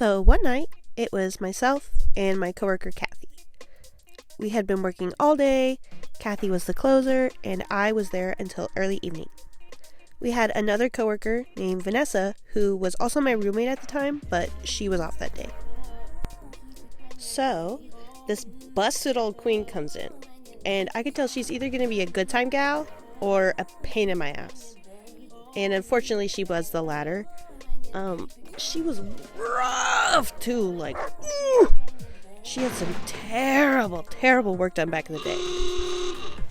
So one night, it was myself and my coworker Kathy. We had been working all day. Kathy was the closer, and I was there until early evening. We had another coworker named Vanessa, who was also my roommate at the time, but she was off that day. So, this busted old Queen comes in, and I could tell she's either going to be a good time gal or a pain in my ass. And unfortunately, she was the latter. She was rough too, like, she had some terrible work done back in the day.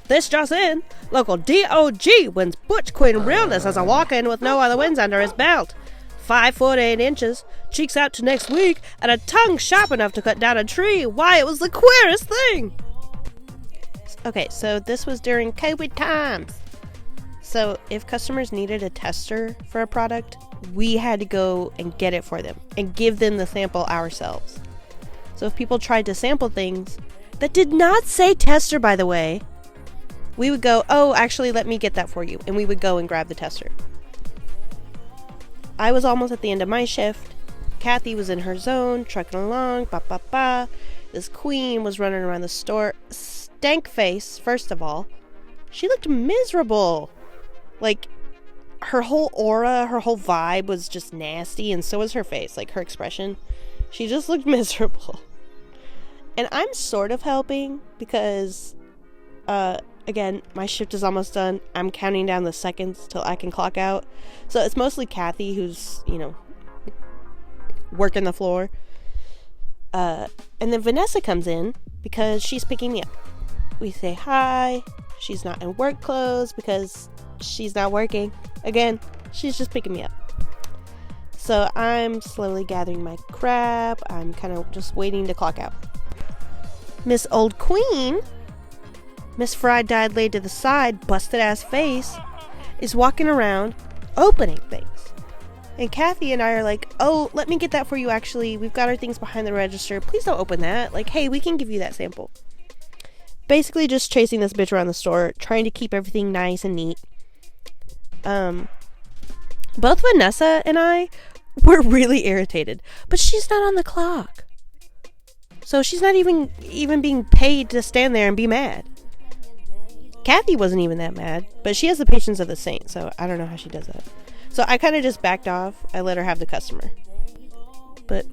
This just in, local DOG wins Butch Queen realness as a walk-in with no other wins under his belt. 5 foot 8 inches, cheeks out to next week, and a tongue sharp enough to cut down a tree. Why, it was the queerest thing! Okay, so this was during COVID times. So if customers needed a tester for a product, we had to go and get it for them and give them the sample ourselves. So if people tried to sample things that did not say tester, by the way, we would go, oh, actually, let me get that for you. And we would go and grab the tester. I was almost at the end of my shift. Kathy was in her zone, trucking along, This Queen was running around the store. Stank face, first of all. She looked miserable. Like, her whole aura, her whole vibe was just nasty, and so was her face, like her expression. She just looked miserable. And I'm sort of helping because, again, my shift is almost done. I'm counting down the seconds till I can clock out. So it's mostly Kathy who's, working the floor. And then Vanessa comes in because she's picking me up. We say hi. She's not in work clothes because she's not working. Again, she's just picking me up. So I'm slowly gathering my crap. I'm kind of just waiting to clock out. Miss Old Queen, Miss Fried Dyed laid to the side, busted ass face, is walking around opening things. And Kathy and I are like, oh, let me get that for you actually. We've got our things behind the register. Please don't open that. Like, hey, we can give you that sample. Basically just chasing this bitch around the store, trying to keep everything nice and neat. Both Vanessa and I were really irritated, but she's not on the clock. So she's not even being paid to stand there and be mad. Kathy wasn't even that mad, but she has the patience of the saint, so I don't know how she does that. So I kind of just backed off. I let her have the customer. But,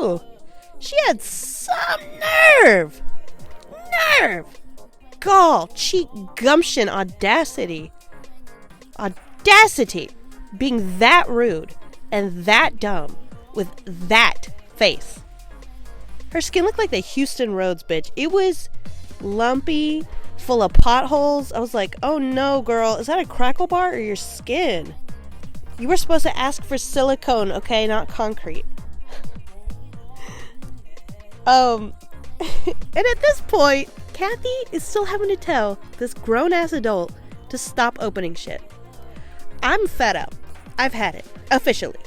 ooh, she had some nerve. Gall, cheek, gumption, audacity. Being that rude and that dumb with that face. Her skin looked like the Houston Roads, bitch. It was lumpy, full of potholes. I was like, oh no, girl, is that a crackle bar or your skin? You were supposed to ask for silicone, okay, not concrete. And at this point, Kathy is still having to tell this grown-ass adult to stop opening shit. I'm fed up. I've had it. Officially.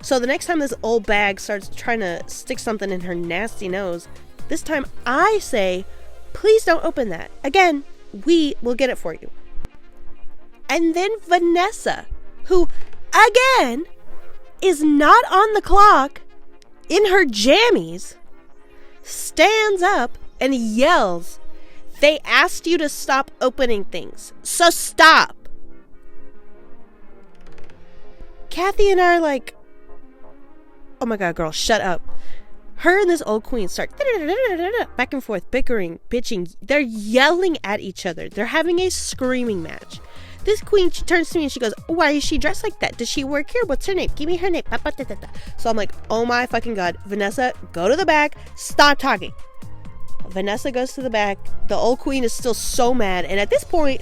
So the next time this old bag starts trying to stick something in her nasty nose, this time I say, please don't open that. Again, we will get it for you. And then Vanessa, who, again, is not on the clock, in her jammies, stands up and yells, they asked you to stop opening things, so stop. Kathy and I are like, oh my god, girl, shut up. Her and this old queen start back and forth, bickering, bitching. They're yelling at each other. They're having a screaming match. This queen, she turns to me and she goes, why is she dressed like that? Does she work here? What's her name? Give me her name. So I'm like, oh my fucking god. Vanessa, go to the back. Stop talking. Vanessa goes to the back. The old queen is still so mad. And at this point,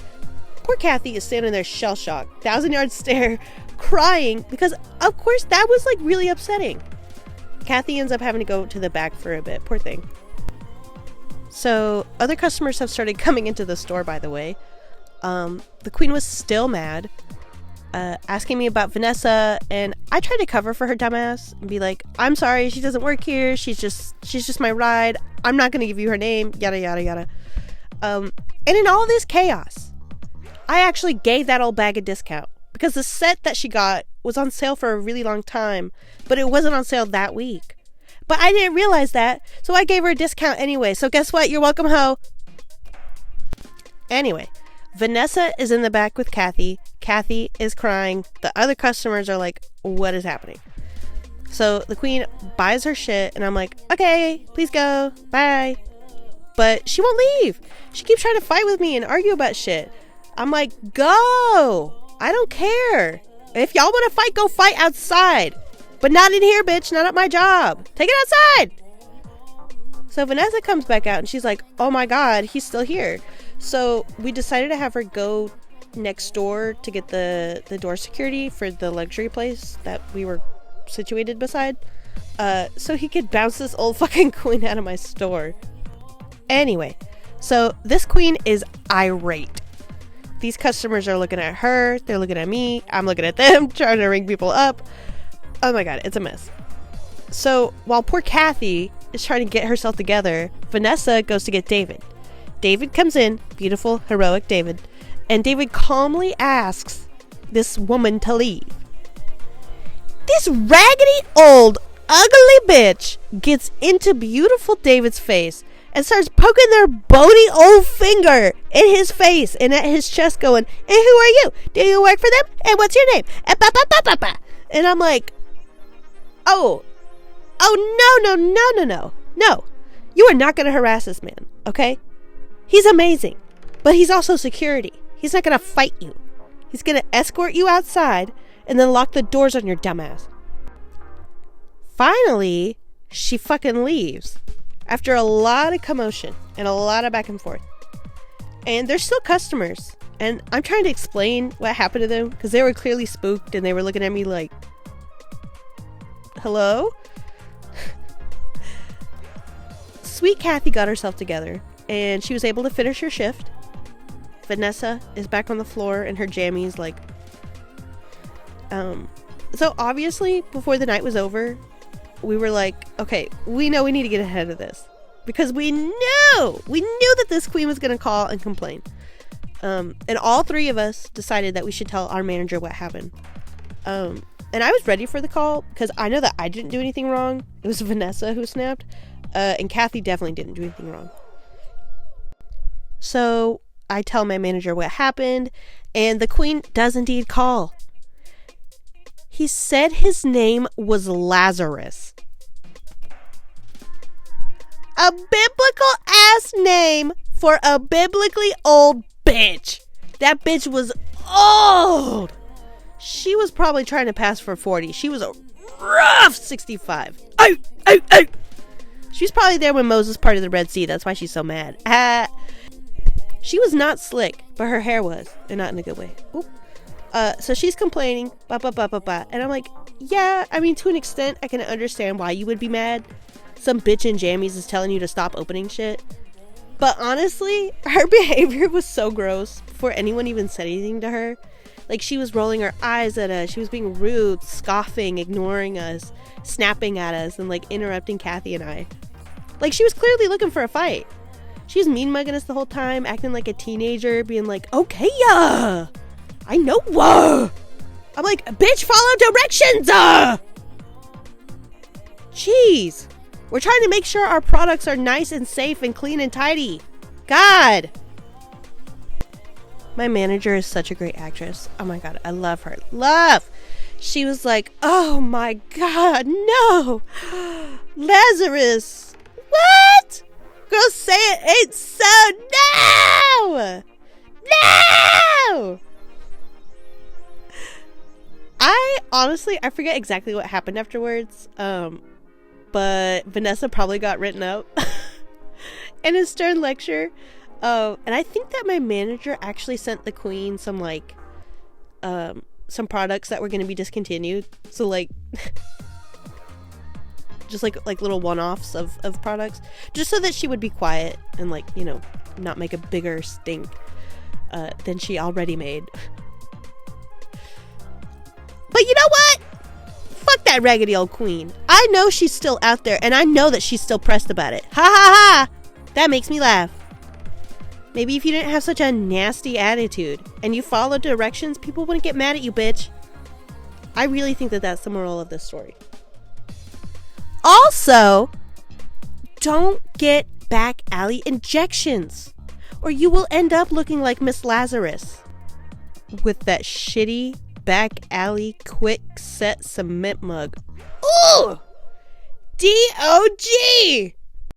poor Kathy is standing there shell-shocked, 1,000-yard stare, crying, because of course that was like really upsetting. Kathy ends up having to go to the back for a bit. Poor thing. So other customers have started coming into the store, by the way. The queen was still mad, asking me about Vanessa, and I tried to cover for her dumbass and be like, I'm sorry, she doesn't work here. She's just my ride. I'm not going to give you her name, yada, yada, yada. And in all this chaos, I actually gave that old bag a discount because the set that she got was on sale for a really long time, but it wasn't on sale that week. But I didn't realize that, so I gave her a discount anyway. So guess what? You're welcome, ho. Anyway, Vanessa is in the back with Kathy. Kathy is crying. The other customers are like, what is happening? So the queen buys her shit, and I'm like, okay, please go. Bye. But she won't leave. She keeps trying to fight with me and argue about shit. I'm like, go. I don't care. If y'all want to fight, go fight outside. But not in here, bitch. Not at my job. Take it outside. So Vanessa comes back out, and she's like, oh my God, he's still here. So we decided to have her go next door to get the door security for the luxury place that we were situated beside. So he could bounce this old fucking queen out of my store. Anyway, so this queen is irate. These customers are looking at her. They're looking at me. I'm looking at them, trying to ring people up. Oh my God, it's a mess. So while poor Kathy is trying to get herself together, Vanessa goes to get David. David comes in, beautiful, heroic David, and David calmly asks this woman to leave. This raggedy old ugly bitch gets into beautiful David's face and starts poking their bony old finger in his face and at his chest going, and who are you? Do you work for them? And what's your name? And I'm like, oh, no. You are not going to harass this man, okay? He's amazing, but he's also security. He's not going to fight you. He's going to escort you outside and then lock the doors on your dumbass. Finally, she fucking leaves after a lot of commotion and a lot of back and forth. And there's still customers, and I'm trying to explain what happened to them because they were clearly spooked and they were looking at me like, hello? Sweet Kathy got herself together and she was able to finish her shift. Vanessa is back on the floor in her jammies, like, so obviously before the night was over, we were like, okay, we know we need to get ahead of this because we knew that this queen was going to call and complain. And all three of us decided that we should tell our manager what happened. And I was ready for the call because I know that I didn't do anything wrong. It was Vanessa who snapped. And Kathy definitely didn't do anything wrong. So I tell my manager what happened, and the queen does indeed call. He said his name was Lazarus. A biblical ass name for a biblically old bitch. That bitch was old. She was probably trying to pass for 40. She was a rough 65. She's probably there when Moses parted the Red Sea. That's why she's so mad. She was not slick, but her hair was, and not in a good way. Oop. So she's complaining, and I'm like, yeah, I mean, to an extent, I can understand why you would be mad. Some bitch in jammies is telling you to stop opening shit. But honestly, her behavior was so gross before anyone even said anything to her. Like, she was rolling her eyes at us. She was being rude, scoffing, ignoring us, snapping at us, and, like, interrupting Kathy and I. Like, she was clearly looking for a fight. She was mean mugging us the whole time, acting like a teenager, being like, okay, I know, I'm like, bitch, follow directions, Jeez. We're trying to make sure our products are nice and safe and clean and tidy. God. My manager is such a great actress. Oh my God, I love her. Love. She was like, oh my God, no. Lazarus. What? Girl, say it ain't so. No. I forget exactly what happened afterwards. But Vanessa probably got written up in a stern lecture. And I think that my manager actually sent the queen some products that were going to be discontinued. So like, just like little one-offs of products, just so that she would be quiet and, like, you know, not make a bigger stink than she already made. But you know what? Fuck that raggedy old queen. I know she's still out there, and I know that she's still pressed about it. Ha ha ha! That makes me laugh. Maybe if you didn't have such a nasty attitude and you followed directions, people wouldn't get mad at you, bitch. I really think that that's the moral of this story. Also, don't get back alley injections, or you will end up looking like Miss Lazarus with that shitty back alley quick set cement mug. Ooh! DOG!